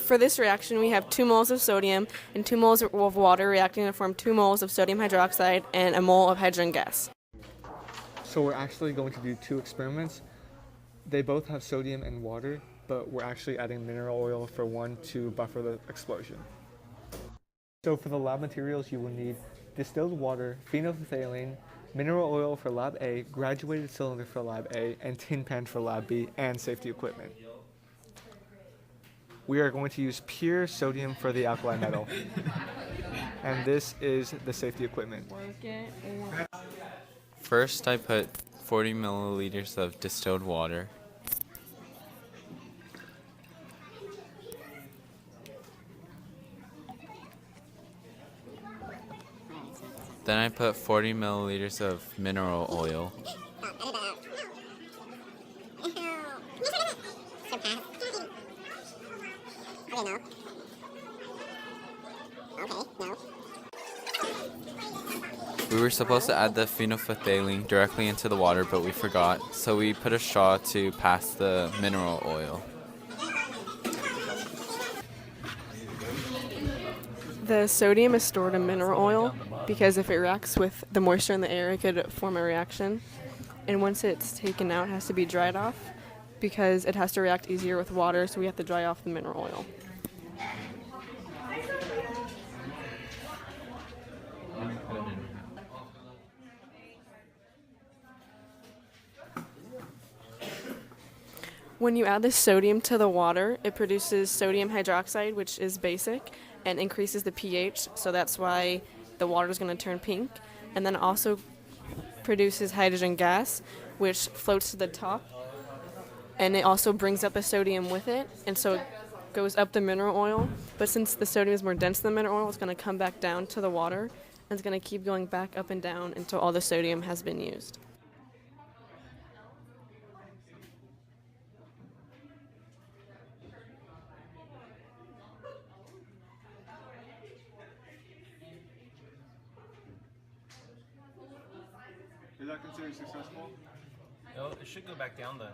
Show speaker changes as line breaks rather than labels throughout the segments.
For this reaction, we have 2 moles of sodium and 2 moles of water reacting to form 2 moles of sodium hydroxide and a mole of hydrogen gas.
So we're actually going to do 2 experiments. They both have sodium and water, but we're actually adding mineral oil for one to buffer the explosion. So for the lab materials, you will need distilled water, phenolphthalein, mineral oil for lab A, graduated cylinder for lab A, and tin pan for lab B, and safety equipment. We are going to use pure sodium for the alkali metal. And this is the safety equipment.
First, I put 40 milliliters of distilled water. Then I put 40 milliliters of mineral oil. We were supposed to add the phenolphthalein directly into the water, but we forgot, so we put a straw to pass the mineral oil.
The sodium is stored in mineral oil because if it reacts with the moisture in the air, it could form a reaction. And once it's taken out, it has to be dried off because it has to react easier with water, so we have to dry off the mineral oil. When you add the sodium to the water, it produces sodium hydroxide, which is basic, and increases the pH, so that's why the water is going to turn pink. And then it also produces hydrogen gas, which floats to the top, and it also brings up the sodium with it, and so it goes up the mineral oil. But since the sodium is more dense than the mineral oil, it's going to come back down to the water, and it's going to keep going back up and down until all the sodium has been used.
Is that considered successful?
No, it should go back down then.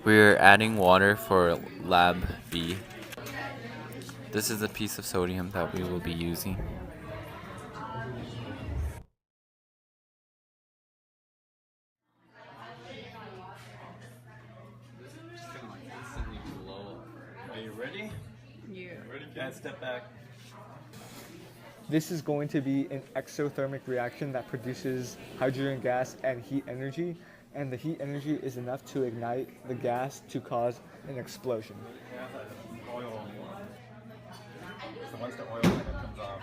We're adding water for lab B. This is a piece of sodium that we will be using.
Are you ready?
Yeah.
Ready? Dad, step back.
This is going to be an exothermic reaction that produces hydrogen gas and heat energy, and the heat energy is enough to ignite the gas to cause an explosion.
Yeah, oil on one. So once the oil kind of comes off.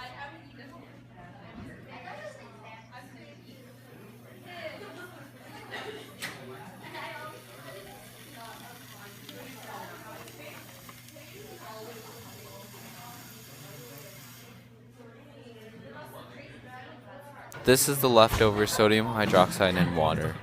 This is the leftover sodium hydroxide and water.